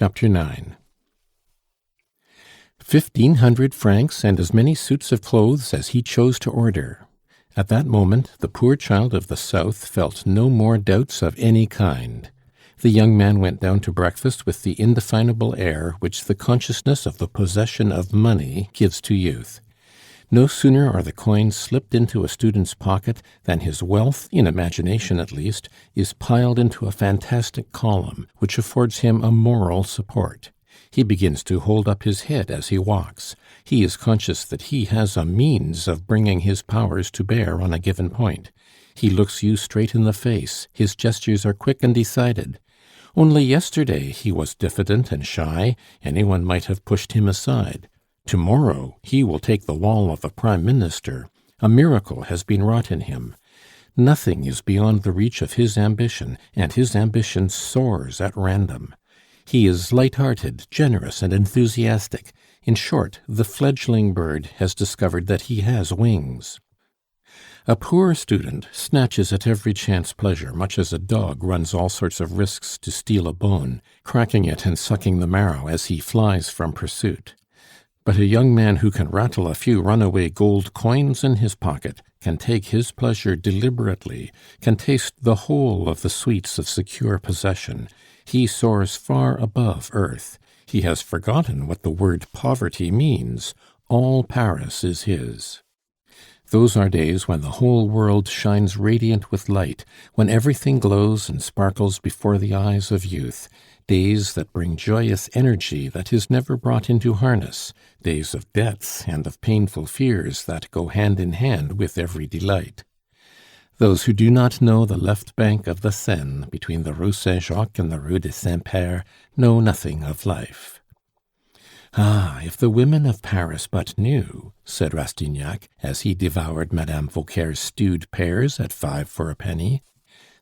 Chapter 9. 1,500 francs and as many suits of clothes as he chose to order. At that moment, the poor child of the South felt no more doubts of any kind. The young man went down to breakfast with the indefinable air which the consciousness of the possession of money gives to youth. No sooner are the coins slipped into a student's pocket than his wealth, in imagination at least, is piled into a fantastic column, which affords him a moral support. He begins to hold up his head as he walks. He is conscious that he has a means of bringing his powers to bear on a given point. He looks you straight in the face. His gestures are quick and decided. Only yesterday he was diffident and shy. Anyone might have pushed him aside. Tomorrow he will take the wall of a prime minister. A miracle has been wrought in him. Nothing is beyond the reach of his ambition, and his ambition soars at random. He is light-hearted, generous, and enthusiastic. In short, the fledgling bird has discovered that he has wings. A poor student snatches at every chance pleasure, much as a dog runs all sorts of risks to steal a bone, cracking it and sucking the marrow as he flies from pursuit. But a young man who can rattle a few runaway gold coins in his pocket, can take his pleasure deliberately, can taste the whole of the sweets of secure possession. He soars far above earth. He has forgotten what the word poverty means. All Paris is his. Those are days when the whole world shines radiant with light, when everything glows and sparkles before the eyes of youth, days that bring joyous energy that is never brought into harness, days of debts and of painful fears that go hand in hand with every delight. Those who do not know the left bank of the Seine, between the Rue Saint-Jacques and the Rue de Saint-Père, know nothing of life. "Ah, if the women of Paris but knew," said Rastignac, as he devoured Madame Vauquer's stewed pears at 5 for a penny,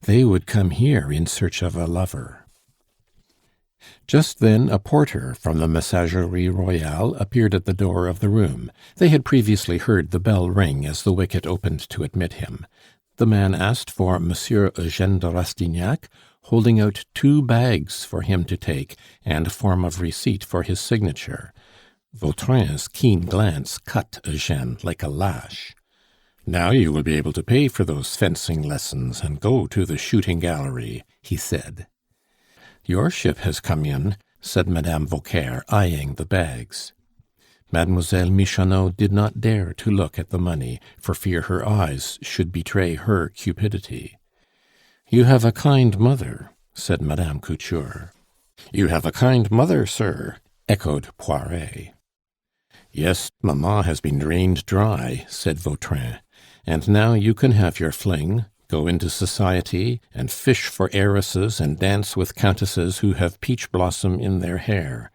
"they would come here in search of a lover." Just then a porter from the Messagerie Royale appeared at the door of the room. They had previously heard the bell ring as the wicket opened to admit him. The man asked for Monsieur Eugène de Rastignac, holding out 2 bags for him to take and a form of receipt for his signature. Vautrin's keen glance cut Eugène like a lash. "Now you will be able to pay for those fencing lessons and go to the shooting gallery," he said. "Your ship has come in," said Madame Vauquer, eyeing the bags. Mademoiselle Michonneau did not dare to look at the money, for fear her eyes should betray her cupidity. "You have a kind mother," said Madame Couture. "You have a kind mother, sir," echoed Poiret. "Yes, mamma has been drained dry," said Vautrin. "And now you can have your fling, go into society, and fish for heiresses and dance with countesses who have peach blossom in their hair.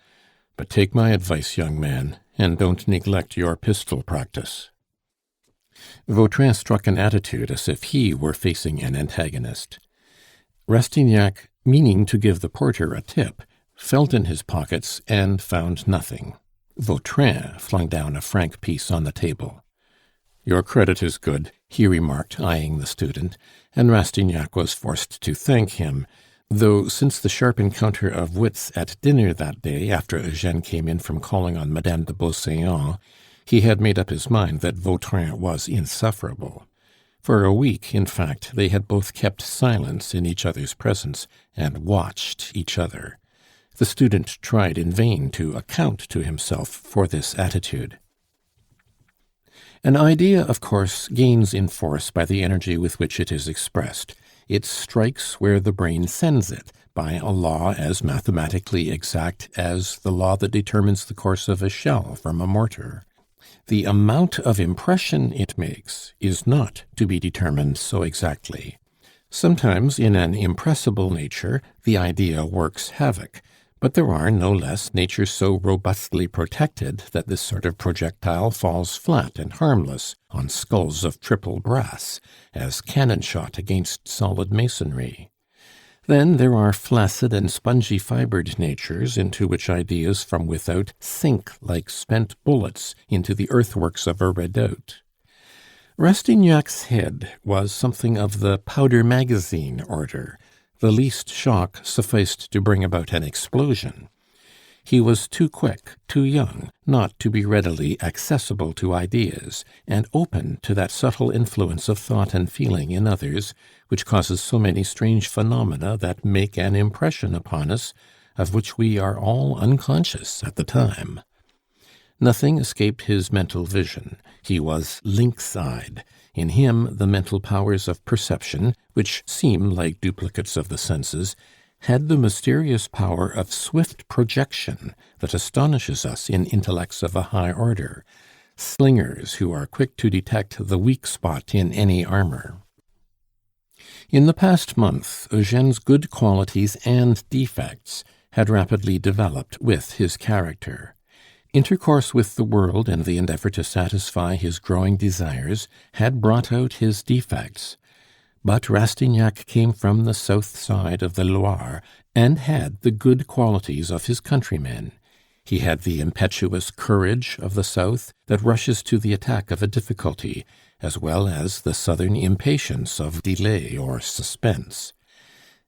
But take my advice, young man, and don't neglect your pistol practice." Vautrin struck an attitude as if he were facing an antagonist. Rastignac, meaning to give the porter a tip, felt in his pockets and found nothing. Vautrin flung down a franc piece on the table. "Your credit is good," he remarked, eyeing the student, and Rastignac was forced to thank him, though since the sharp encounter of wits at dinner that day after Eugène came in from calling on Madame de Beauséant, he had made up his mind that Vautrin was insufferable. For a week, in fact, they had both kept silence in each other's presence and watched each other. The student tried in vain to account to himself for this attitude. An idea, of course, gains in force by the energy with which it is expressed. It strikes where the brain sends it, by a law as mathematically exact as the law that determines the course of a shell from a mortar. The amount of impression it makes is not to be determined so exactly. Sometimes, in an impressible nature, the idea works havoc, but there are no less natures so robustly protected that this sort of projectile falls flat and harmless on skulls of triple brass, as cannon shot against solid masonry. Then there are flaccid and spongy fibred natures into which ideas from without sink like spent bullets into the earthworks of a redoubt. Rastignac's head was something of the powder magazine order. The least shock sufficed to bring about an explosion. He was too quick, too young, not to be readily accessible to ideas, and open to that subtle influence of thought and feeling in others, which causes so many strange phenomena that make an impression upon us, of which we are all unconscious at the time. Nothing escaped his mental vision. He was lynx-eyed. In him the mental powers of perception, which seem like duplicates of the senses, had the mysterious power of swift projection that astonishes us in intellects of a high order, slingers who are quick to detect the weak spot in any armor. In the past month, Eugene's good qualities and defects had rapidly developed with his character. Intercourse with the world and the endeavor to satisfy his growing desires had brought out his defects. But Rastignac came from the south side of the Loire and had the good qualities of his countrymen. He had the impetuous courage of the South that rushes to the attack of a difficulty, as well as the southern impatience of delay or suspense.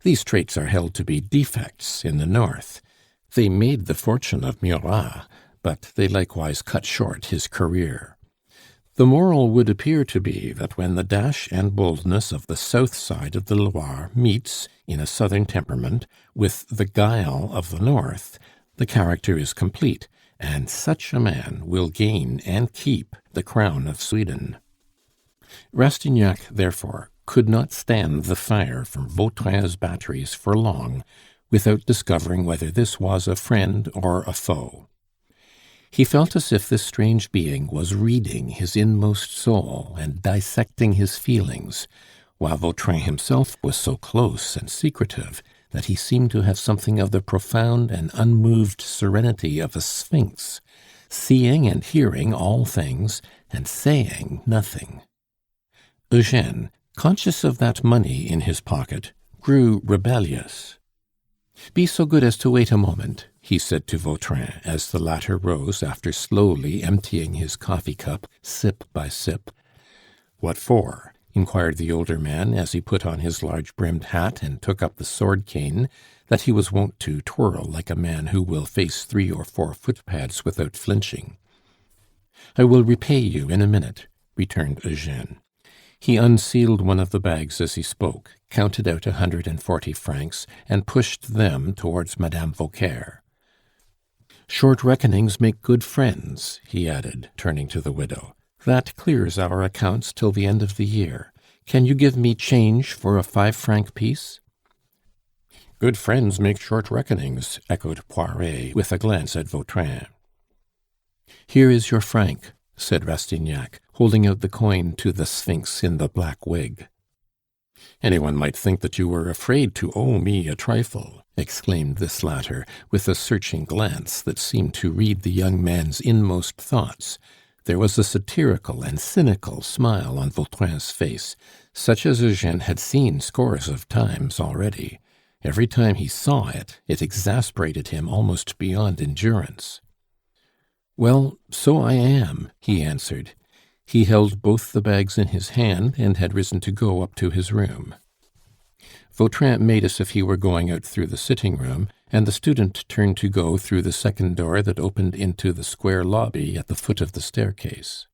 These traits are held to be defects in the North. They made the fortune of Murat, but they likewise cut short his career. The moral would appear to be that when the dash and boldness of the south side of the Loire meets, in a southern temperament, with the guile of the north, the character is complete, and such a man will gain and keep the crown of Sweden. Rastignac, therefore, could not stand the fire from Vautrin's batteries for long without discovering whether this was a friend or a foe. He felt as if this strange being was reading his inmost soul and dissecting his feelings, while Vautrin himself was so close and secretive that he seemed to have something of the profound and unmoved serenity of a sphinx, seeing and hearing all things and saying nothing. Eugene, conscious of that money in his pocket, grew rebellious. "Be so good as to wait a moment," he said to Vautrin, as the latter rose after slowly emptying his coffee cup, sip by sip. "What for?" inquired the older man, as he put on his large-brimmed hat and took up the sword cane that he was wont to twirl like a man who will face 3 or 4 footpads without flinching. "I will repay you in a minute," returned Eugene. He unsealed one of the bags as he spoke, counted out 140 francs, and pushed them towards Madame Vauquer. "Short reckonings make good friends," he added, turning to the widow. "That clears our accounts till the end of the year. Can you give me change for a 5-franc piece?" "Good friends make short reckonings," echoed Poiret, with a glance at Vautrin. "Here is your franc," said Rastignac, holding out the coin to the sphinx in the black wig. "Any one might think that you were afraid to owe me a trifle," exclaimed this latter, with a searching glance that seemed to read the young man's inmost thoughts. There was a satirical and cynical smile on Vautrin's face, such as Eugene had seen scores of times already. Every time he saw it, it exasperated him almost beyond endurance. "Well, so I am," he answered. He held both the bags in his hand and had risen to go up to his room. Vautrin made as if he were going out through the sitting-room, and the student turned to go through the second door that opened into the square lobby at the foot of the staircase.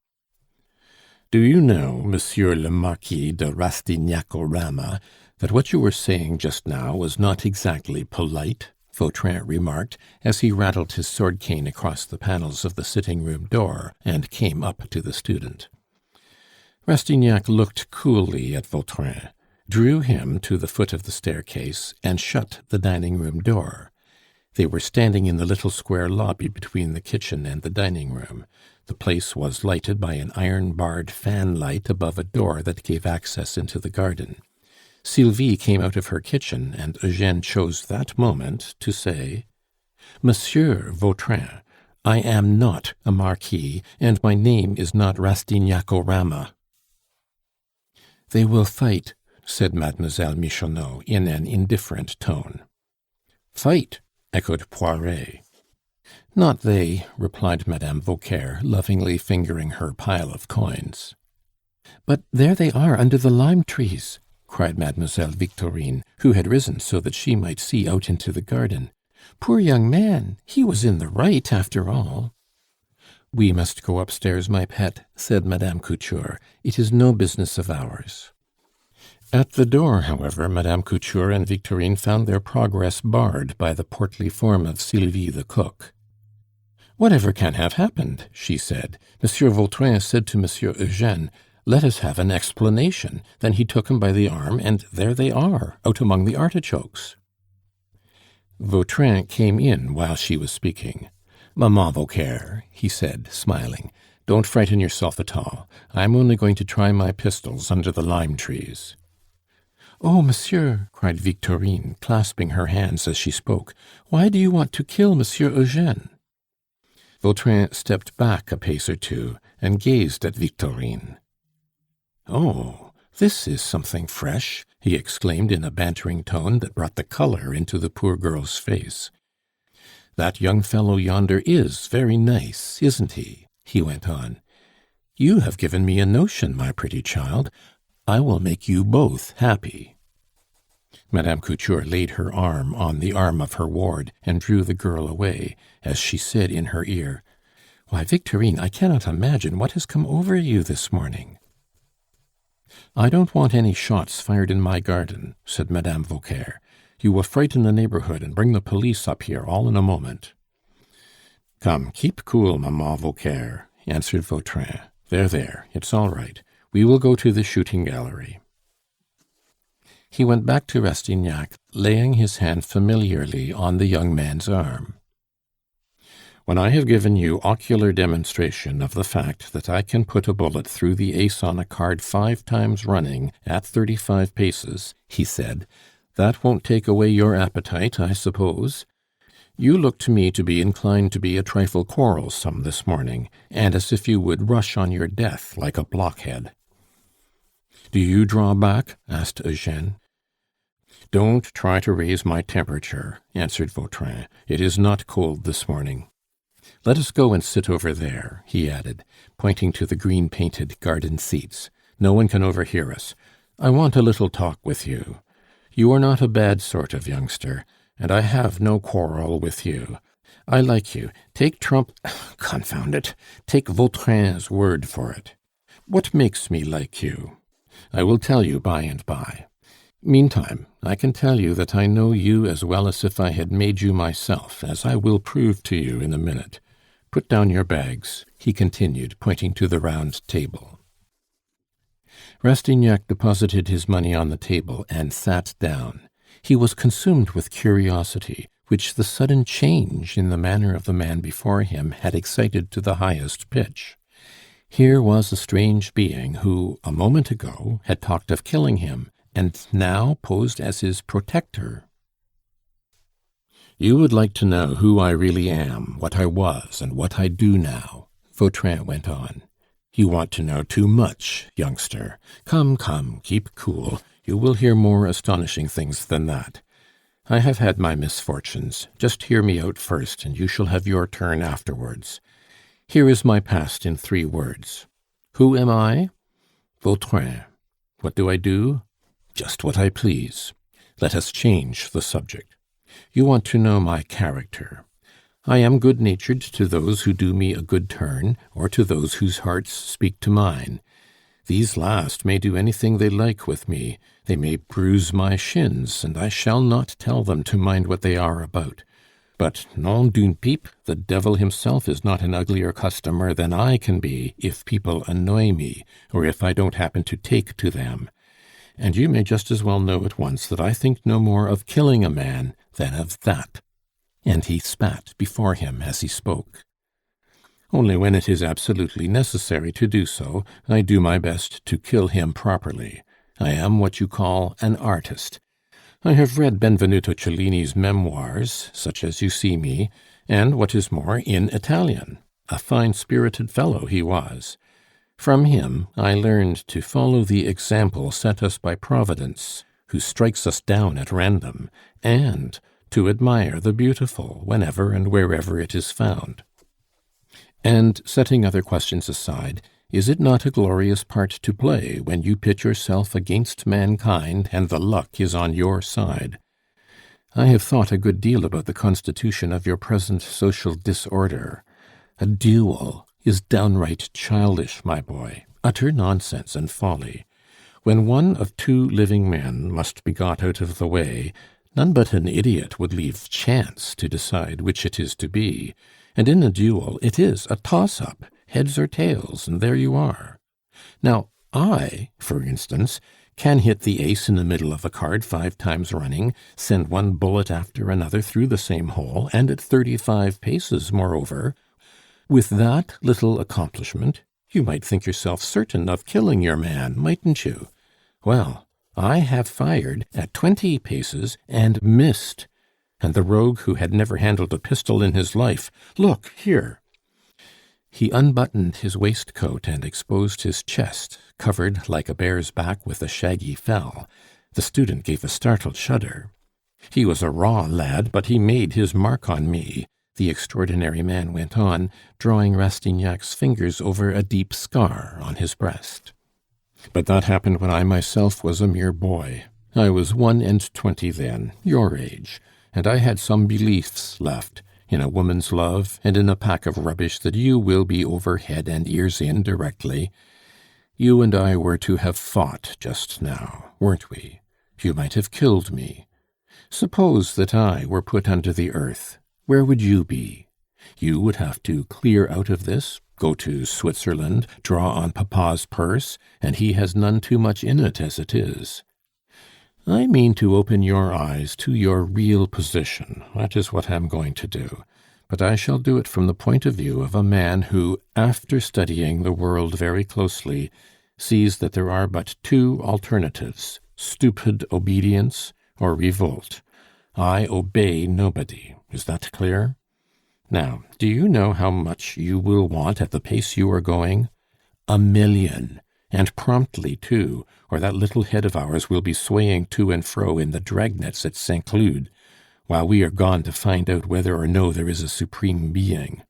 "Do you know, Monsieur le Marquis de Rastignac-o-Rama, that what you were saying just now was not exactly polite?" Vautrin remarked, as he rattled his sword cane across the panels of the sitting-room door and came up to the student. Rastignac looked coolly at Vautrin, drew him to the foot of the staircase, and shut the dining-room door. They were standing in the little square lobby between the kitchen and the dining-room. The place was lighted by an iron-barred fan light above a door that gave access into the garden. Sylvie came out of her kitchen, and Eugene chose that moment to say: "Monsieur Vautrin, I am not a marquis, and my name is not Rastignac-o-Rama." "They will fight," said Mademoiselle Michonneau in an indifferent tone. "Fight!" echoed Poiret. "Not they," replied Madame Vauquer, lovingly fingering her pile of coins. "But there they are under the lime trees!" cried Mademoiselle Victorine, who had risen so that she might see out into the garden. Poor young man! He was in the right, after all." "We must go upstairs, my pet," said Madame Couture. "It is no business of ours." At the door, however, Madame Couture and Victorine found their progress barred by the portly form of Sylvie the cook. "Whatever can have happened?" she said. "Monsieur Vautrin said to Monsieur Eugene, 'Let us have an explanation.' Then he took him by the arm, and there they are, out among the artichokes." Vautrin came in while she was speaking. "Mamma Vauquer," he said, smiling, "don't frighten yourself at all. I am only going to try my pistols under the lime trees." "Oh, monsieur!" cried Victorine, clasping her hands as she spoke, "why do you want to kill Monsieur Eugene?" Vautrin stepped back a pace or two and gazed at Victorine. "Oh, this is something fresh!" he exclaimed in a bantering tone that brought the color into the poor girl's face. "That young fellow yonder is very nice, isn't he?" he went on. "You have given me a notion, my pretty child. I will make you both happy." Madame Couture laid her arm on the arm of her ward and drew the girl away, as she said in her ear, "Why, Victorine, I cannot imagine what has come over you this morning." "I don't want any shots fired in my garden," said Madame Vauquer. "You will frighten the neighborhood and bring the police up here all in a moment." "Come, keep cool, Mamma Vauquer," answered Vautrin. "There, there, it's all right. We will go to the shooting gallery." He went back to Rastignac, laying his hand familiarly on the young man's arm. "When I have given you ocular demonstration of the fact that I can put a bullet through the ace on a card 5 times running at 35 paces," he said, "that won't take away your appetite, I suppose? You look to me to be inclined to be a trifle quarrelsome this morning, and as if you would rush on your death like a blockhead." "Do you draw back?" asked Eugene. "Don't try to raise my temperature," answered Vautrin. "It is not cold this morning. Let us go and sit over there," he added, pointing to the green-painted garden seats. "No one can overhear us. I want a little talk with you. You are not a bad sort of youngster, and I have no quarrel with you. I like you. Take confound it, take Vautrin's word for it. What makes me like you? I will tell you by and by. Meantime, I can tell you that I know you as well as if I had made you myself, as I will prove to you in a minute. Put down your bags," he continued, pointing to the round table. Rastignac deposited his money on the table and sat down. He was consumed with curiosity, which the sudden change in the manner of the man before him had excited to the highest pitch. Here was a strange being who, a moment ago, had talked of killing him, and now posed as his protector. "You would like to know who I really am, what I was, and what I do now," Vautrin went on. "You want to know too much, youngster. Come, come, keep cool. You will hear more astonishing things than that. I have had my misfortunes. Just hear me out first, and you shall have your turn afterwards. Here is my past in 3 words. Who am I? Vautrin. What do I do? Just what I please. Let us change the subject. You want to know my character. I am good-natured to those who do me a good turn, or to those whose hearts speak to mine. These last may do anything they like with me. They may bruise my shins, and I shall not tell them to mind what they are about. But, nom d'une pipe, the devil himself is not an uglier customer than I can be if people annoy me, or if I don't happen to take to them. And you may just as well know at once that I think no more of killing a man than of that." And he spat before him as he spoke. "Only when it is absolutely necessary to do so, I do my best to kill him properly. I am what you call an artist. I have read Benvenuto Cellini's memoirs, such as you see me, and, what is more, in Italian. A fine-spirited fellow he was. From him I learned to follow the example set us by Providence, who strikes us down at random, and to admire the beautiful whenever and wherever it is found. And, setting other questions aside, is it not a glorious part to play when you pit yourself against mankind and the luck is on your side? I have thought a good deal about the constitution of your present social disorder. A duel is downright childish, my boy, utter nonsense and folly. When one of two living men must be got out of the way, none but an idiot would leave chance to decide which it is to be, and in a duel it is a toss-up, heads or tails, and there you are. Now, I, for instance, can hit the ace in the middle of a card 5 times running, send one bullet after another through the same hole, and at 35 paces, moreover. With that little accomplishment, you might think yourself certain of killing your man, mightn't you? Well, I have fired at 20 paces and missed, and the rogue who had never handled a pistol in his life, look here!" He unbuttoned his waistcoat and exposed his chest, covered like a bear's back with a shaggy fell. The student gave a startled shudder. "He was a raw lad, but he made his mark on me," the extraordinary man went on, drawing Rastignac's fingers over a deep scar on his breast. "But that happened when I myself was a mere boy. I was 21 then, your age, and I had some beliefs left, in a woman's love, and in a pack of rubbish that you will be over head and ears in directly. You and I were to have fought just now, weren't we? You might have killed me. Suppose that I were put under the earth, where would you be? You would have to clear out of this, go to Switzerland, draw on papa's purse, and he has none too much in it as it is. I mean to open your eyes to your real position. That is what I am going to do. But I shall do it from the point of view of a man who, after studying the world very closely, sees that there are but two alternatives: stupid obedience or revolt. I obey nobody. Is that clear? Now, do you know how much you will want at the pace you are going? 1,000,000. And promptly, too, or that little head of ours will be swaying to and fro in the dragnets at Saint Cloud, while we are gone to find out whether or no there is a supreme being.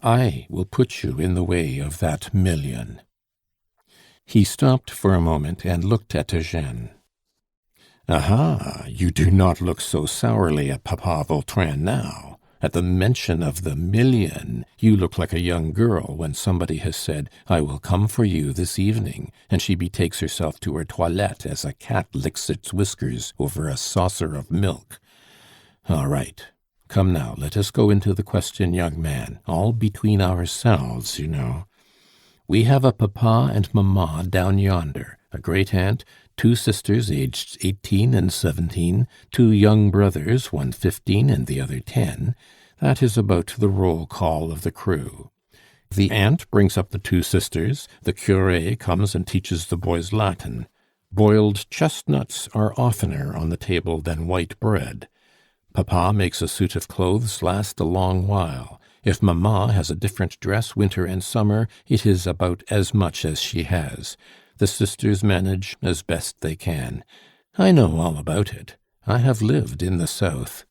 I will put you in the way of that 1,000,000. He stopped for a moment and looked at Eugène. "Aha! You do not look so sourly at Papa Vautrin now. At the mention of the 1,000,000, you look like a young girl when somebody has said, 'I will come for you this evening,' and she betakes herself to her toilette as a cat licks its whiskers over a saucer of milk. All right. Come now, let us go into the question, young man, all between ourselves, you know. We have a papa and mamma down yonder, a great-aunt, 2 sisters aged 18 and 17, 2 young brothers, one 15 and the other 10. That is about the roll call of the crew. The aunt brings up the 2 sisters, the curé comes and teaches the boys Latin. Boiled chestnuts are oftener on the table than white bread. Papa makes a suit of clothes last a long while. If mamma has a different dress winter and summer, it is about as much as she has. The sisters manage as best they can. I know all about it. I have lived in the South.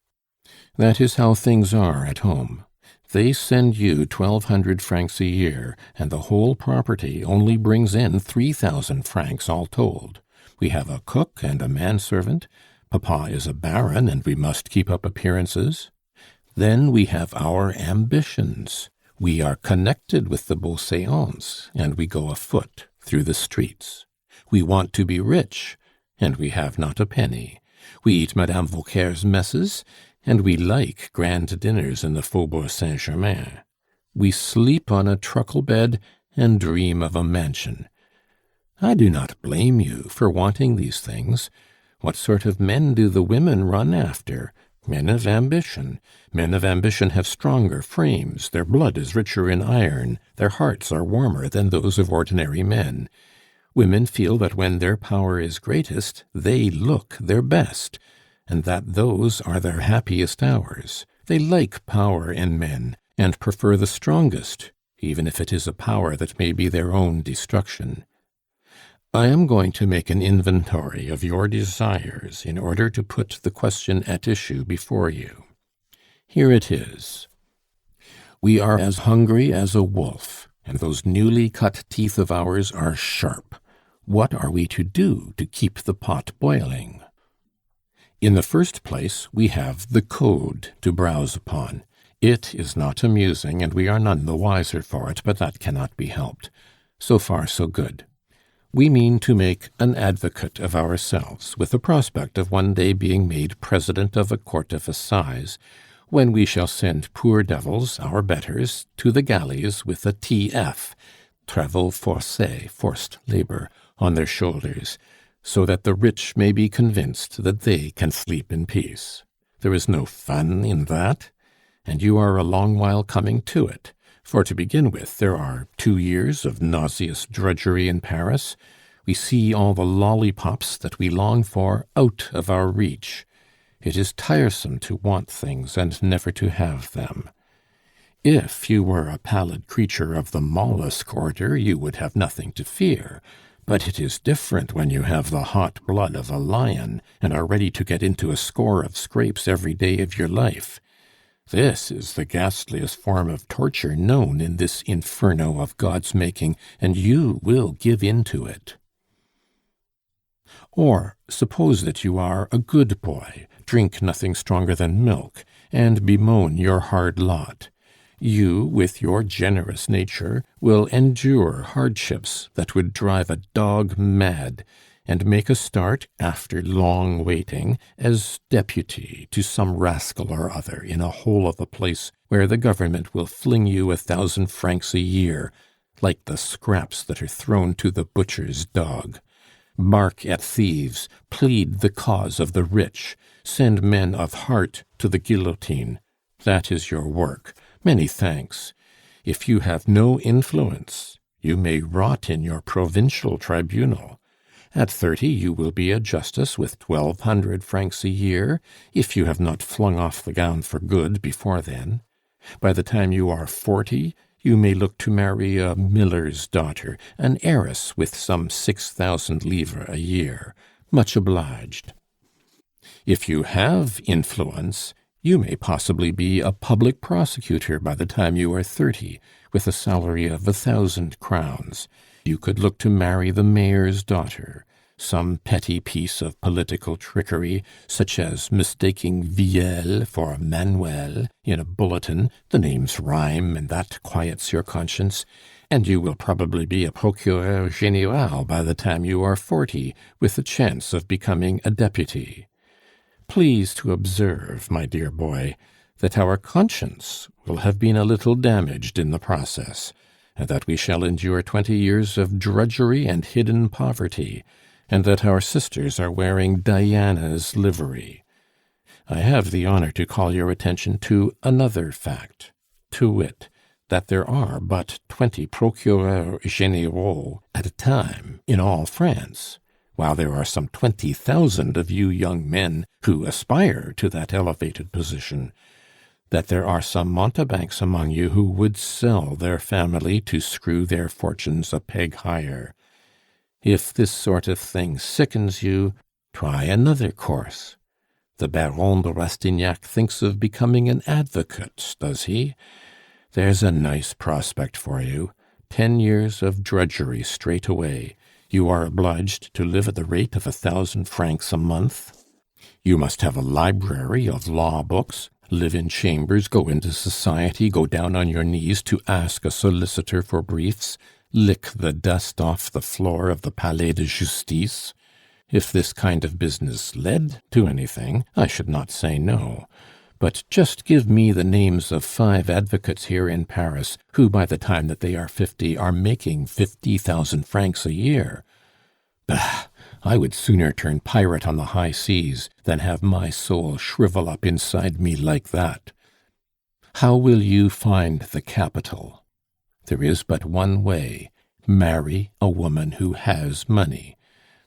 That is how things are at home. They send you 1,200 francs a year, and the whole property only brings in 3,000 francs all told. We have a cook and a manservant. Papa is a baron, and we must keep up appearances. Then we have our ambitions. We are connected with the Beauséants, and we go afoot through the streets. We want to be rich, and we have not a penny. We eat Madame Vauquer's messes, and we like grand dinners in the Faubourg Saint-Germain. We sleep on a truckle bed and dream of a mansion. I do not blame you for wanting these things. What sort of men do the women run after? Men of ambition. Men of ambition have stronger frames, their blood is richer in iron, their hearts are warmer than those of ordinary men. Women feel that when their power is greatest, they look their best, and that those are their happiest hours. They like power in men, and prefer the strongest, even if it is a power that may be their own destruction. I am going to make an inventory of your desires in order to put the question at issue before you. Here it is. We are as hungry as a wolf, and those newly cut teeth of ours are sharp. What are we to do to keep the pot boiling? In the first place, we have the Code to browse upon. It is not amusing, and we are none the wiser for it, but that cannot be helped. So far, so good. We mean to make an advocate of ourselves, with the prospect of one day being made president of a court of assize, when we shall send poor devils, our betters, to the galleys with a T.F., travaux forcés, forced labor, on their shoulders, so that the rich may be convinced that they can sleep in peace. There is no fun in that, and you are a long while coming to it. For to begin with, there are 2 years of nauseous drudgery in Paris. We see all the lollipops that we long for out of our reach. It is tiresome to want things and never to have them. If you were a pallid creature of the mollusk order, you would have nothing to fear. But it is different when you have the hot blood of a lion and are ready to get into a score of scrapes every day of your life. This is the ghastliest form of torture known in this inferno of God's making, and you will give in to it. Or suppose that you are a good boy, drink nothing stronger than milk, and bemoan your hard lot. You, with your generous nature, will endure hardships that would drive a dog mad, and make a start, after long waiting, as deputy to some rascal or other in a hole of a place where the government will fling you 1,000 francs a year, like the scraps that are thrown to the butcher's dog. Bark at thieves, plead the cause of the rich, send men of heart to the guillotine. That is your work. Many thanks. If you have no influence, you may rot in your provincial tribunal. At 30 you will be a justice with 1,200 francs a year, if you have not flung off the gown for good before then. By the time you are 40, you may look to marry a miller's daughter, an heiress with some 6,000 livres a year. Much obliged. If you have influence, you may possibly be a public prosecutor by the time you are 30, with a salary of 1,000 crowns. You could look to marry the mayor's daughter. Some petty piece of political trickery, such as mistaking Viel for Manuel in a bulletin, the names rhyme, and that quiets your conscience, and you will probably be a procureur général by the time you are 40, with a chance of becoming a deputy. Please to observe, my dear boy, that our conscience will have been a little damaged in the process, and that we shall endure 20 years of drudgery and hidden poverty, and that our sisters are wearing Diana's livery. I have the honor to call your attention to another fact, to wit, that there are but 20 procureurs généraux at a time in all France, while there are some 20,000 of you young men who aspire to that elevated position, that there are some mountebanks among you who would sell their family to screw their fortunes a peg higher. If this sort of thing sickens you, try another course. The Baron de Rastignac thinks of becoming an advocate, does he? There's a nice prospect for you. 10 years of drudgery straight away. You are obliged to live at the rate of 1,000 francs a month. You must have a library of law books, live in chambers, go into society, go down on your knees to ask a solicitor for briefs, lick the dust off the floor of the Palais de Justice. If this kind of business led to anything, I should not say no. But just give me the names of 5 advocates here in Paris who, by the time that they are 50, are making 50,000 francs a year. Bah! I would sooner turn pirate on the high seas than have my soul shrivel up inside me like that. How will you find the capital? There is but one way: marry a woman who has money.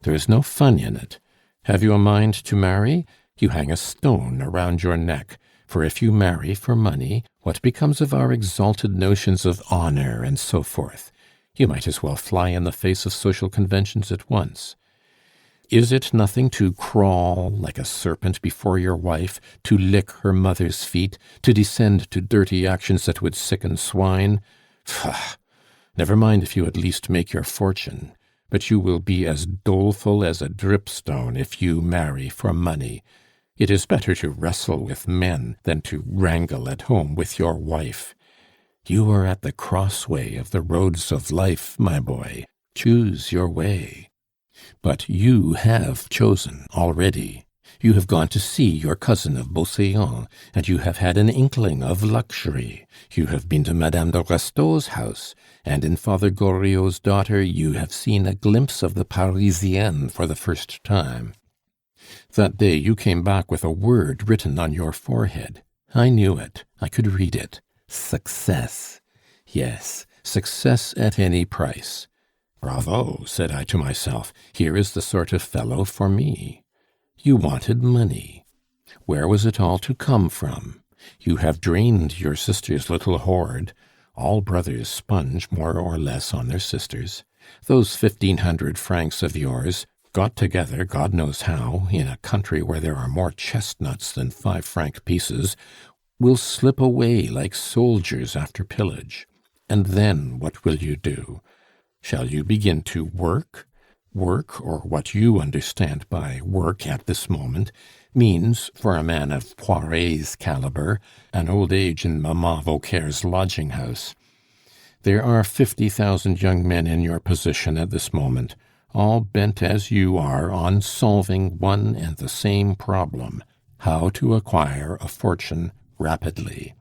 There is no fun in it. Have you a mind to marry? You hang a stone around your neck, for if you marry for money, what becomes of our exalted notions of honor and so forth? You might as well fly in the face of social conventions at once. Is it nothing to crawl like a serpent before your wife, to lick her mother's feet, to descend to dirty actions that would sicken swine? Pah! Never mind if you at least make your fortune, but you will be as doleful as a dripstone if you marry for money. It is better to wrestle with men than to wrangle at home with your wife. You are at the crossway of the roads of life, my boy. Choose your way. But you have chosen already. You have gone to see your cousin of Beauséant, and you have had an inkling of luxury. You have been to Madame de Restaud's house, and in Father Goriot's daughter you have seen a glimpse of the Parisienne for the first time. That day you came back with a word written on your forehead. I knew it. I could read it. Success. Yes, success at any price. Bravo, said I to myself. Here is the sort of fellow for me. You wanted money. Where was it all to come from? You have drained your sister's little hoard. All brothers sponge more or less on their sisters. Those 1,500 francs of yours, got together, God knows how, in a country where there are more chestnuts than 5-franc pieces, will slip away like soldiers after pillage. And then what will you do? Shall you begin to work? Work, or what you understand by work at this moment, means, for a man of Poiret's calibre, an old age in Mamma Vauquer's lodging-house. There are 50,000 young men in your position at this moment, all bent as you are on solving one and the same problem: how to acquire a fortune rapidly.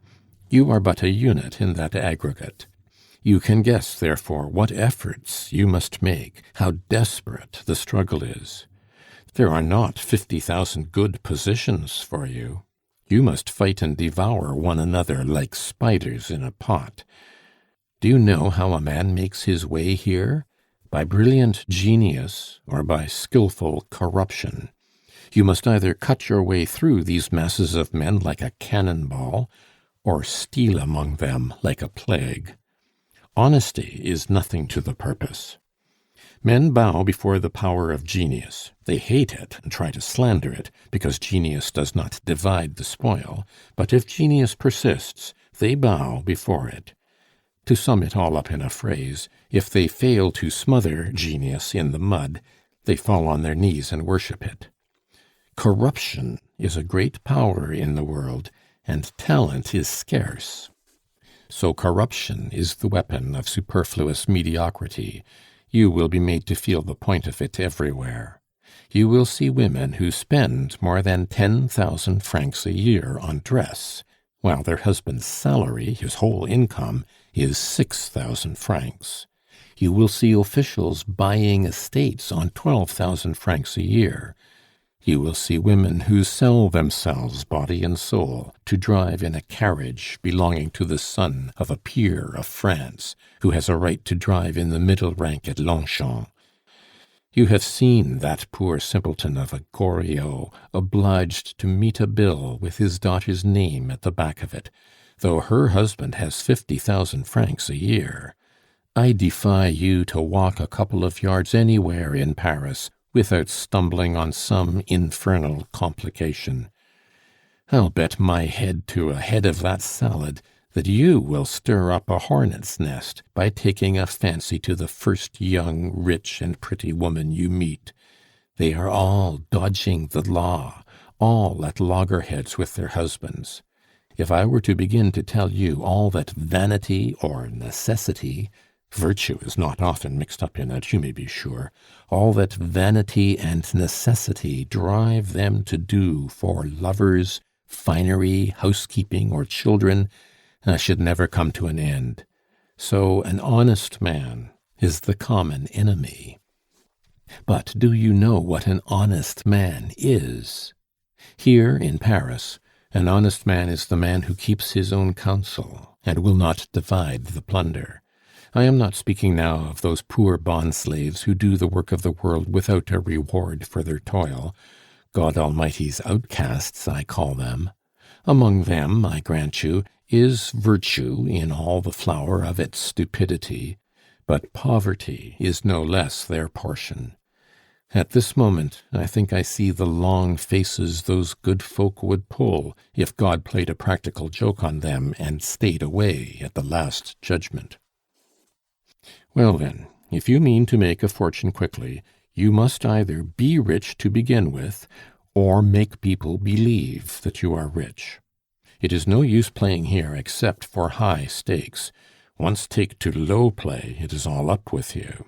You are but a unit in that aggregate. You can guess, therefore, what efforts you must make, how desperate the struggle is. There are not 50,000 good positions for you. You must fight and devour one another like spiders in a pot. Do you know how a man makes his way here? By brilliant genius or by skillful corruption. You must either cut your way through these masses of men like a cannonball, or steal among them like a plague. Honesty is nothing to the purpose. Men bow before the power of genius. They hate it and try to slander it, because genius does not divide the spoil. But if genius persists, they bow before it. To sum it all up in a phrase, if they fail to smother genius in the mud, they fall on their knees and worship it. Corruption is a great power in the world, and talent is scarce. So corruption is the weapon of superfluous mediocrity. You will be made to feel the point of it everywhere. You will see women who spend more than 10,000 francs a year on dress, while their husband's salary, his whole income, is 6,000 francs. You will see officials buying estates on 12,000 francs a year. You will see women who sell themselves body and soul to drive in a carriage belonging to the son of a peer of France, who has a right to drive in the middle rank at Longchamp. You have seen that poor simpleton of a Goriot obliged to meet a bill with his daughter's name at the back of it, though her husband has 50,000 francs a year. I defy you to walk a couple of yards anywhere in Paris without stumbling on some infernal complication. I'll bet my head to a head of that salad that you will stir up a hornet's nest by taking a fancy to the first young, rich, and pretty woman you meet. They are all dodging the law, all at loggerheads with their husbands. If I were to begin to tell you all that vanity or necessity, virtue is not often mixed up in it, you may be sure, all that vanity and necessity drive them to do for lovers, finery, housekeeping, or children, I should never come to an end. So an honest man is the common enemy. But do you know what an honest man is? Here in Paris, an honest man is the man who keeps his own counsel and will not divide the plunder. I am not speaking now of those poor bond slaves who do the work of the world without a reward for their toil. God Almighty's outcasts, I call them. Among them, I grant you, is virtue in all the flower of its stupidity, but poverty is no less their portion. At this moment, I think I see the long faces those good folk would pull if God played a practical joke on them and stayed away at the last judgment. Well then, if you mean to make a fortune quickly, you must either be rich to begin with, or make people believe that you are rich. It is no use playing here except for high stakes. Once take to low play, it is all up with you.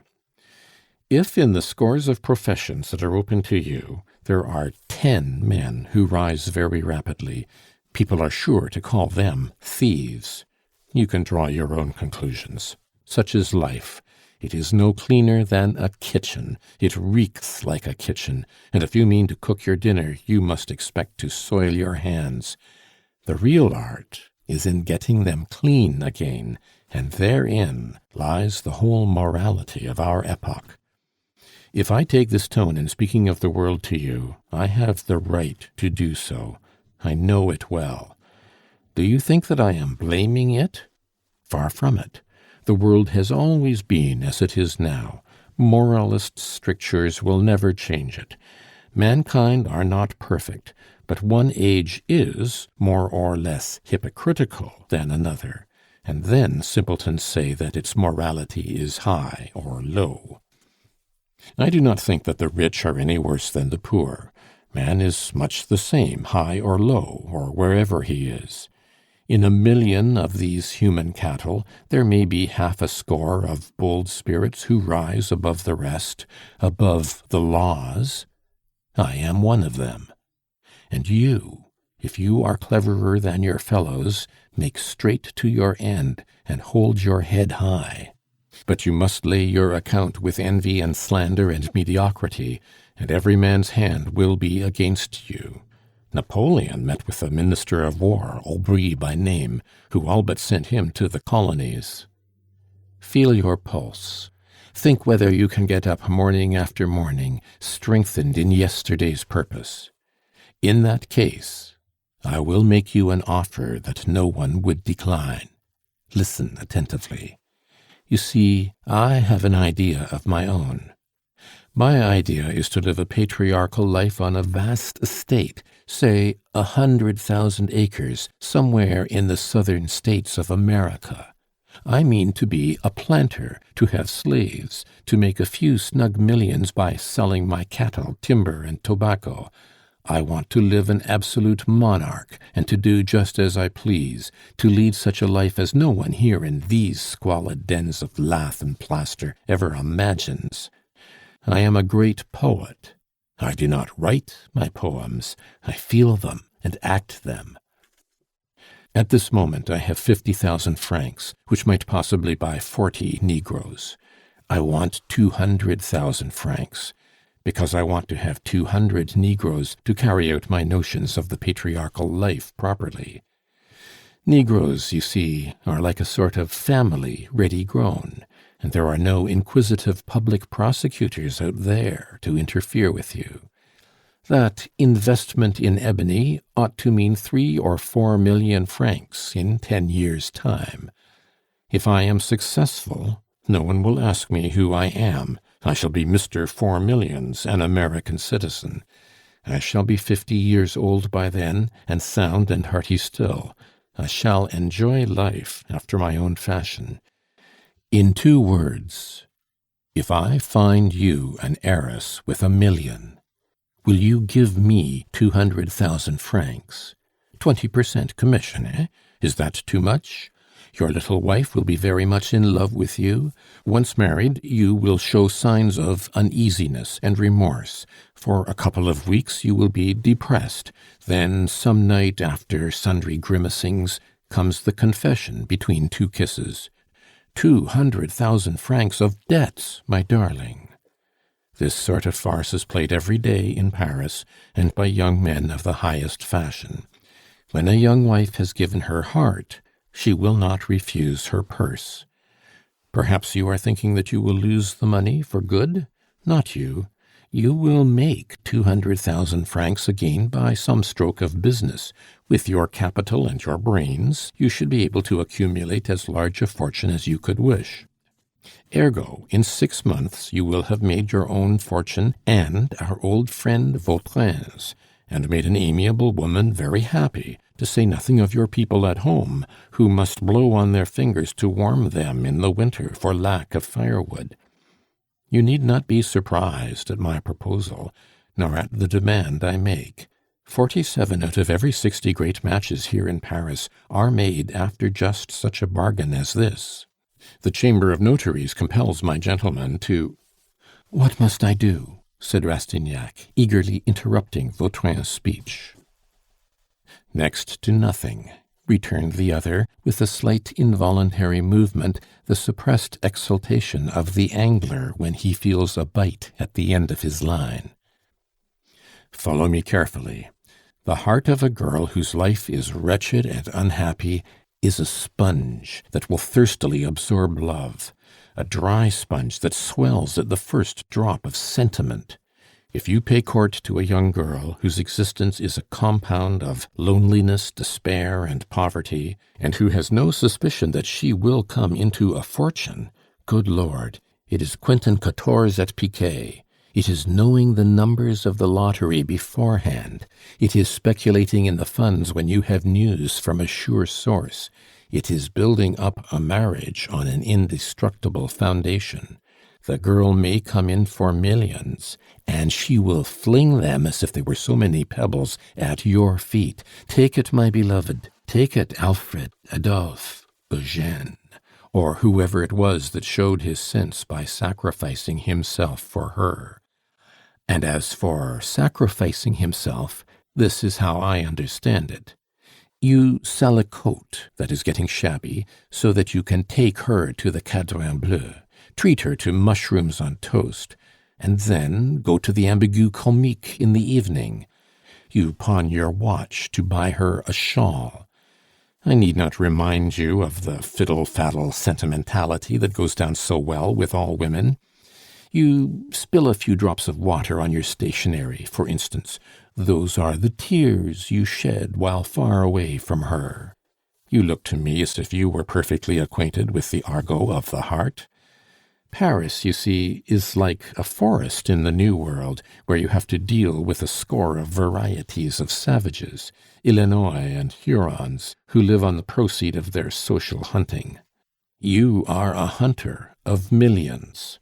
If in the scores of professions that are open to you, there are 10 men who rise very rapidly, people are sure to call them thieves. You can draw your own conclusions. Such is life. It is no cleaner than a kitchen. It reeks like a kitchen, and if you mean to cook your dinner, you must expect to soil your hands. The real art is in getting them clean again, and therein lies the whole morality of our epoch. If I take this tone in speaking of the world to you, I have the right to do so. I know it well. Do you think that I am blaming it? Far from it. The world has always been as it is now. Moralist strictures will never change it. Mankind are not perfect, but one age is more or less hypocritical than another, and then simpletons say that its morality is high or low. I do not think that the rich are any worse than the poor. Man is much the same, high or low, or wherever he is. In 1,000,000 of these human cattle, there may be half a score of bold spirits who rise above the rest, above the laws. I am one of them. And you, if you are cleverer than your fellows, make straight to your end and hold your head high. But you must lay your account with envy and slander and mediocrity, and every man's hand will be against you. Napoleon met with a minister of war, Aubry by name, who all but sent him to the colonies. Feel your pulse. Think whether you can get up morning after morning, strengthened in yesterday's purpose. In that case, I will make you an offer that no one would decline. Listen attentively. You see, I have an idea of my own. My idea is to live a patriarchal life on a vast estate, say 100,000 acres, somewhere in the southern states of America. I mean to be a planter, to have slaves, to make a few snug millions by selling my cattle, timber, and tobacco. I want to live an absolute monarch, and to do just as I please, to lead such a life as no one here in these squalid dens of lath and plaster ever imagines. I am a great poet. I do not write my poems. I feel them and act them. At this moment I have 50,000 francs, which might possibly buy 40 Negroes. I want 200,000 francs, because I want to have 200 Negroes to carry out my notions of the patriarchal life properly. Negroes, you see, are like a sort of family ready grown, and there are no inquisitive public prosecutors out there to interfere with you. That investment in ebony ought to mean 3 or 4 million francs in 10 years' time. If I am successful, no one will ask me who I am. I shall be Mr. 4 Millions, an American citizen. I shall be 50 years old by then, and sound and hearty still. I shall enjoy life after my own fashion. In 2 words, if I find you an heiress with 1,000,000, will you give me 200,000 francs? 20% commission, eh? Is that too much? Your little wife will be very much in love with you. Once married, you will show signs of uneasiness and remorse. For a couple of weeks you will be depressed. Then, some night, after sundry grimacings, comes the confession between 2 kisses. 200,000 francs of debts, my darling. This sort of farce is played every day in Paris, and by young men of the highest fashion. When a young wife has given her heart, she will not refuse her purse. Perhaps you are thinking that you will lose the money for good? Not you. You will make 200,000 francs again by some stroke of business. With your capital and your brains, you should be able to accumulate as large a fortune as you could wish. Ergo, in 6 months you will have made your own fortune and our old friend Vautrin's, and made an amiable woman very happy, to say nothing of your people at home, who must blow on their fingers to warm them in the winter for lack of firewood. You need not be surprised at my proposal. nor at the demand I make. 47 out of every 60 great matches here in Paris are made after just such a bargain as this. The Chamber of Notaries compels my gentleman to—" "What must I do?" said Rastignac, eagerly interrupting Vautrin's speech. "Next to nothing," returned the other, with a slight involuntary movement, the suppressed exultation of the angler when he feels a bite at the end of his line. "Follow me carefully. The heart of a girl whose life is wretched and unhappy is a sponge that will thirstily absorb love, a dry sponge that swells at the first drop of sentiment. If you pay court to a young girl whose existence is a compound of loneliness, despair, and poverty, and who has no suspicion that she will come into a fortune, good Lord, it is Quentin 14 at piquet. It is knowing the numbers of the lottery beforehand. It is speculating in the funds when you have news from a sure source. It is building up a marriage on an indestructible foundation. The girl may come in for millions, and she will fling them as if they were so many pebbles at your feet. Take it, my beloved. Take it, Alfred, Adolphe, Eugène, or whoever it was that showed his sense by sacrificing himself for her. And as for sacrificing himself, this is how I understand it. You sell a coat that is getting shabby so that you can take her to the Cadran Bleu, treat her to mushrooms on toast, and then go to the Ambigu Comique in the evening. You pawn your watch to buy her a shawl. I need not remind you of the fiddle-faddle sentimentality that goes down so well with all women. You spill a few drops of water on your stationery, for instance. Those are the tears you shed while far away from her. You look to me as if you were perfectly acquainted with the argot of the heart. Paris, you see, is like a forest in the New World, where you have to deal with a score of varieties of savages, Illinois and Hurons, who live on the proceed of their social hunting. You are a hunter of millions.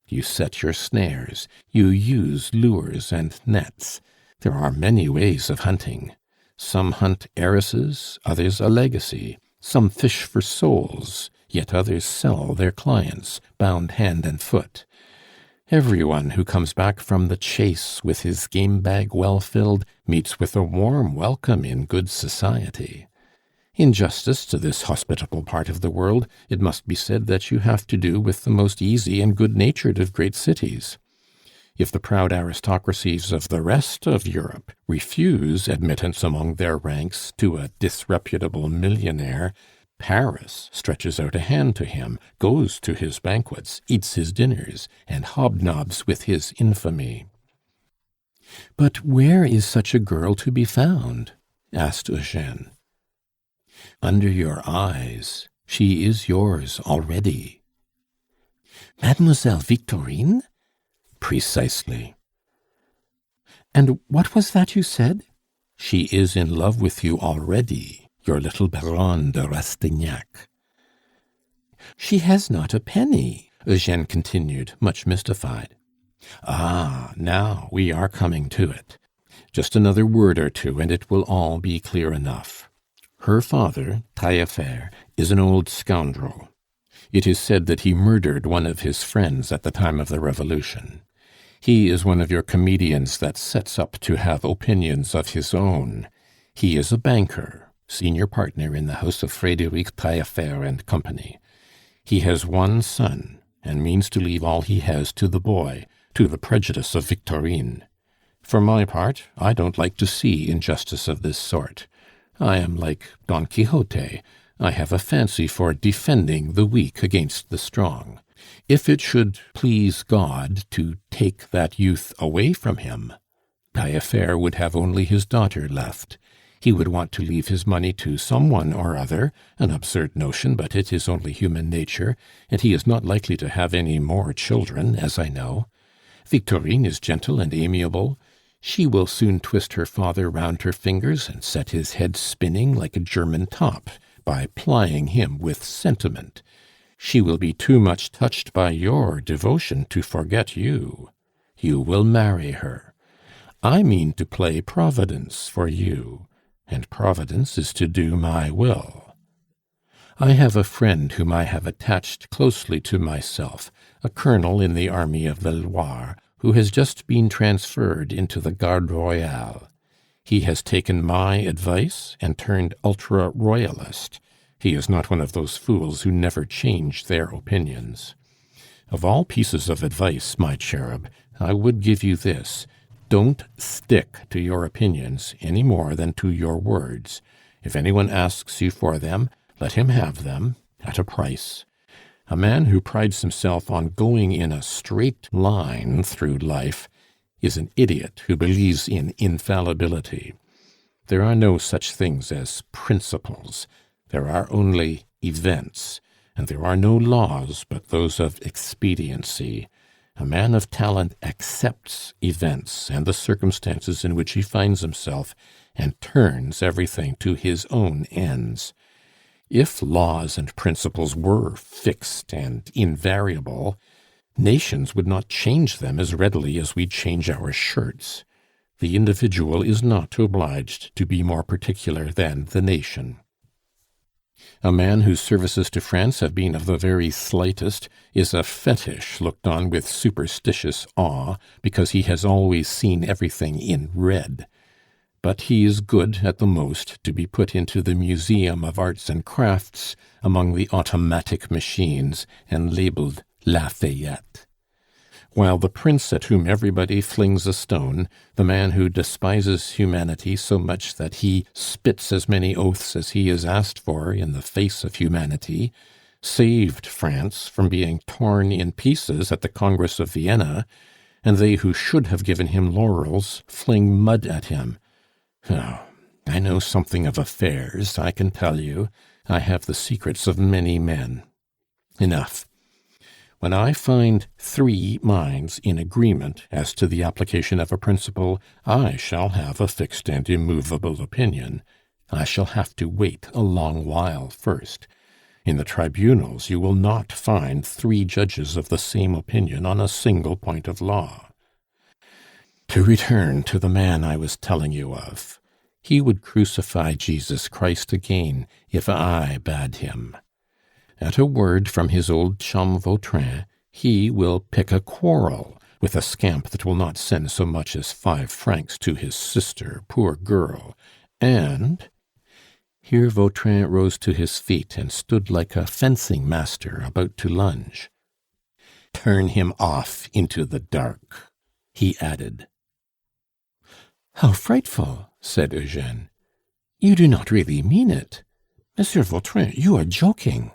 You set your snares, you use lures and nets. There are many ways of hunting. Some hunt heiresses, others a legacy. Some fish for souls, yet others sell their clients, bound hand and foot. Everyone who comes back from the chase with his game bag well filled meets with a warm welcome in good society. In justice to this hospitable part of the world, it must be said that you have to do with the most easy and good-natured of great cities. If the proud aristocracies of the rest of Europe refuse admittance among their ranks to a disreputable millionaire, Paris stretches out a hand to him, goes to his banquets, eats his dinners, and hobnobs with his infamy. "But where is such a girl to be found?" asked Eugène. "Under your eyes. She is yours already." "Mademoiselle Victorine?" "Precisely." "And what was that you said?" "She is in love with you already, your little Baronne de Rastignac." "She has not a penny," Eugène continued, much mystified. "Ah, now we are coming to it. Just another word or two, and it will all be clear enough. Her father, Taillefer, is an old scoundrel. It is said that he murdered one of his friends at the time of the Revolution. He is one of your comedians that sets up to have opinions of his own. He is a banker, senior partner in the house of Frédéric Taillefer and Company. He has one son, and means to leave all he has to the boy, to the prejudice of Victorine. For my part, I don't like to see injustice of this sort. I am like Don Quixote. I have a fancy for defending the weak against the strong. If it should please God to take that youth away from him, Taillefer would have only his daughter left. He would want to leave his money to someone or other, an absurd notion, but it is only human nature, and he is not likely to have any more children, as I know. Victorine is gentle and amiable. She will soon twist her father round her fingers and set his head spinning like a German top by plying him with sentiment. She will be too much touched by your devotion to forget you. You will marry her. I mean to play Providence for you, and Providence is to do my will. I have a friend whom I have attached closely to myself, a colonel in the army of the Loire, who has just been transferred into the Garde Royale. He has taken my advice and turned ultra-royalist. He is not one of those fools who never change their opinions. Of all pieces of advice, my cherub, I would give you this: don't stick to your opinions any more than to your words. If anyone asks you for them, let him have them at a price. A man who prides himself on going in a straight line through life is an idiot who believes in infallibility. There are no such things as principles. There are only events, and there are no laws but those of expediency. A man of talent accepts events and the circumstances in which he finds himself and turns everything to his own ends. If laws and principles were fixed and invariable, nations would not change them as readily as we change our shirts. The individual is not obliged to be more particular than the nation. A man whose services to France have been of the very slightest is a fetish looked on with superstitious awe because he has always seen everything in red. But he is good at the most to be put into the Museum of Arts and Crafts among the automatic machines and labeled Lafayette. While the prince at whom everybody flings a stone, the man who despises humanity so much that he spits as many oaths as he is asked for in the face of humanity, saved France from being torn in pieces at the Congress of Vienna, and they who should have given him laurels fling mud at him. Oh, I know something of affairs, I can tell you. I have the secrets of many men. Enough. When I find 3 minds in agreement as to the application of a principle, I shall have a fixed and immovable opinion. I shall have to wait a long while first. In the tribunals you will not find 3 judges of the same opinion on a single point of law. To return to the man I was telling you of, he would crucify Jesus Christ again if I bade him. At a word from his old chum Vautrin, he will pick a quarrel with a scamp that will not send so much as 5 francs to his sister, poor girl, and— Here Vautrin rose to his feet and stood like a fencing master about to lunge. "Turn him off into the dark," he added. "How frightful!" said Eugène. "You do not really mean it. Monsieur Vautrin, you are joking."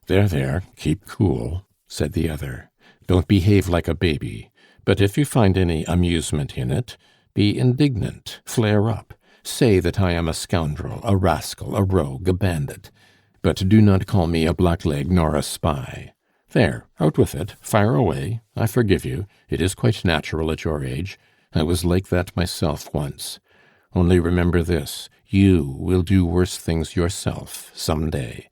"There, there, keep cool," said the other. "Don't behave like a baby. But if you find any amusement in it, be indignant, flare up, say that I am a scoundrel, a rascal, a rogue, a bandit. But do not call me a blackleg nor a spy. There, out with it, fire away. I forgive you. It is quite natural at your age. I was like that myself once. Only remember this, you will do worse things yourself some day.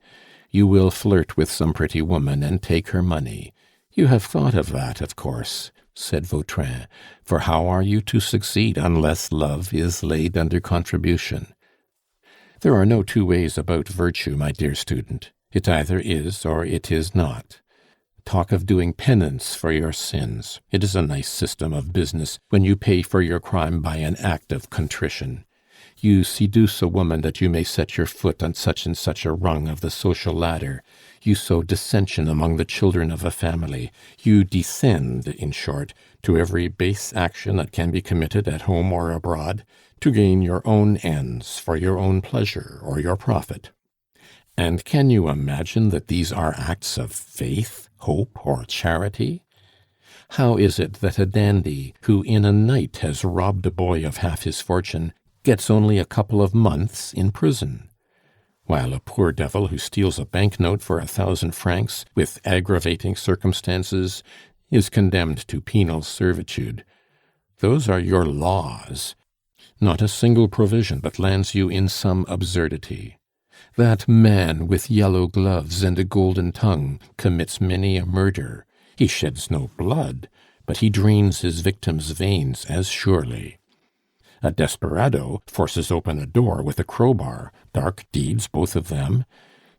You will flirt with some pretty woman and take her money. You have thought of that, of course," said Vautrin, "for how are you to succeed unless love is laid under contribution? There are no 2 ways about virtue, my dear student. It either is or it is not. Talk of doing penance for your sins. It is a nice system of business when you pay for your crime by an act of contrition. You seduce a woman that you may set your foot on such and such a rung of the social ladder. You sow dissension among the children of a family. You descend, in short, to every base action that can be committed at home or abroad, to gain your own ends for your own pleasure or your profit. And can you imagine that these are acts of faith, hope, or charity? How is it that a dandy who in a night has robbed a boy of half his fortune gets only a couple of months in prison, while a poor devil who steals a banknote for 1,000 francs with aggravating circumstances is condemned to penal servitude? Those are your laws. Not a single provision but lands you in some absurdity. That man with yellow gloves and a golden tongue commits many a murder. He sheds no blood, but he drains his victim's veins as surely. A desperado forces open a door with a crowbar, dark deeds, both of them.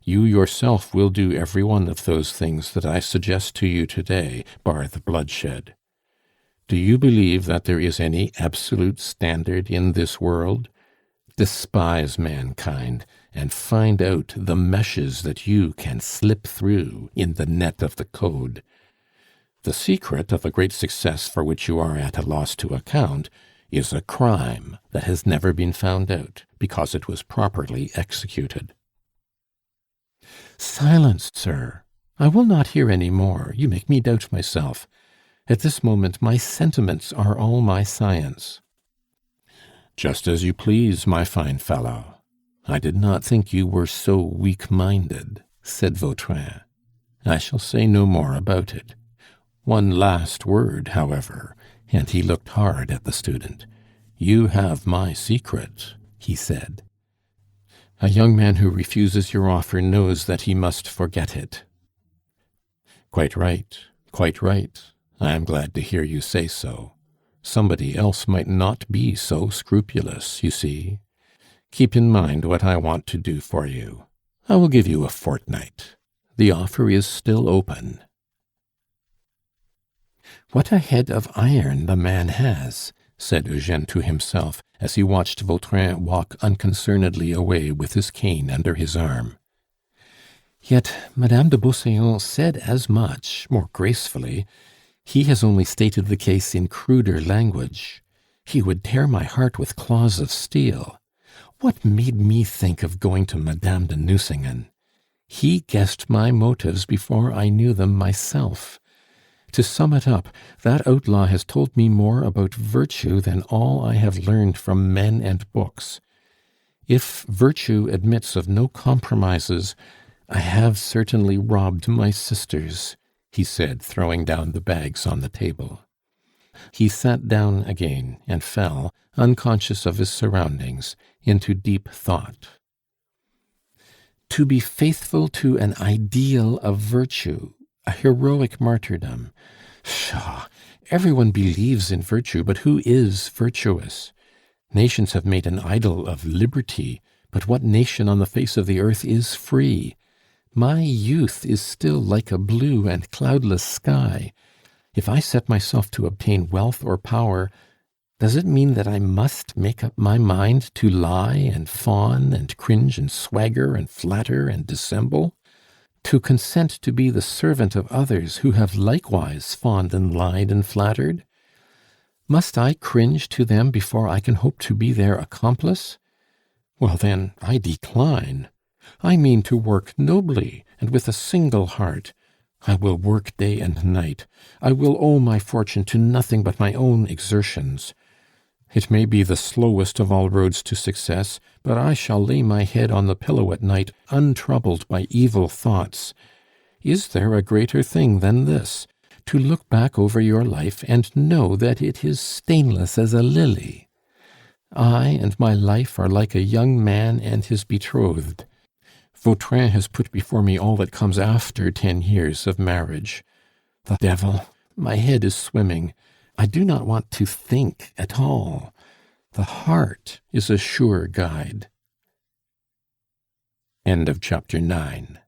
You yourself will do every one of those things that I suggest to you today, bar the bloodshed. Do you believe that there is any absolute standard in this world? Despise mankind, and find out the meshes that you can slip through in the net of the code. The secret of a great success for which you are at a loss to account is a crime that has never been found out because it was properly executed. Silence, sir. I will not hear any more. You make me doubt myself. At this moment my sentiments are all my science. Just as you please, my fine fellow. I did not think you were so weak-minded, said Vautrin. I shall say no more about it. One last word, however, and he looked hard at the student. You have my secret, he said. A young man who refuses your offer knows that he must forget it. Quite right, quite right. I am glad to hear you say so. Somebody else might not be so scrupulous, you see. Keep in mind what I want to do for you. I will give you a fortnight. The offer is still open. What a head of iron the man has, said Eugène to himself, as he watched Vautrin walk unconcernedly away with his cane under his arm. Yet Madame de Beauseant said as much, more gracefully. He has only stated the case in cruder language. He would tear my heart with claws of steel. What made me think of going to Madame de Nucingen? He guessed my motives before I knew them myself. To sum it up, that outlaw has told me more about virtue than all I have learned from men and books. If virtue admits of no compromises, I have certainly robbed my sisters, he said, throwing down the bags on the table. He sat down again and fell, unconscious of his surroundings, into deep thought. To be faithful to an ideal of virtue, a heroic martyrdom. Pshaw! Everyone believes in virtue, but who is virtuous? Nations have made an idol of liberty, but what nation on the face of the earth is free? My youth is still like a blue and cloudless sky. If I set myself to obtain wealth or power, does it mean that I must make up my mind to lie and fawn and cringe and swagger and flatter and dissemble? To consent to be the servant of others who have likewise fawned and lied and flattered? Must I cringe to them before I can hope to be their accomplice? Well, then, I decline. I mean to work nobly and with a single heart. I will work day and night. I will owe my fortune to nothing but my own exertions. It may be the slowest of all roads to success, but I shall lay my head on the pillow at night untroubled by evil thoughts. Is there a greater thing than this? To look back over your life and know that it is stainless as a lily. I and my life are like a young man and his betrothed. Vautrin has put before me all that comes after 10 years of marriage. The devil! My head is swimming. I do not want to think at all. The heart is a sure guide. End of chapter 9.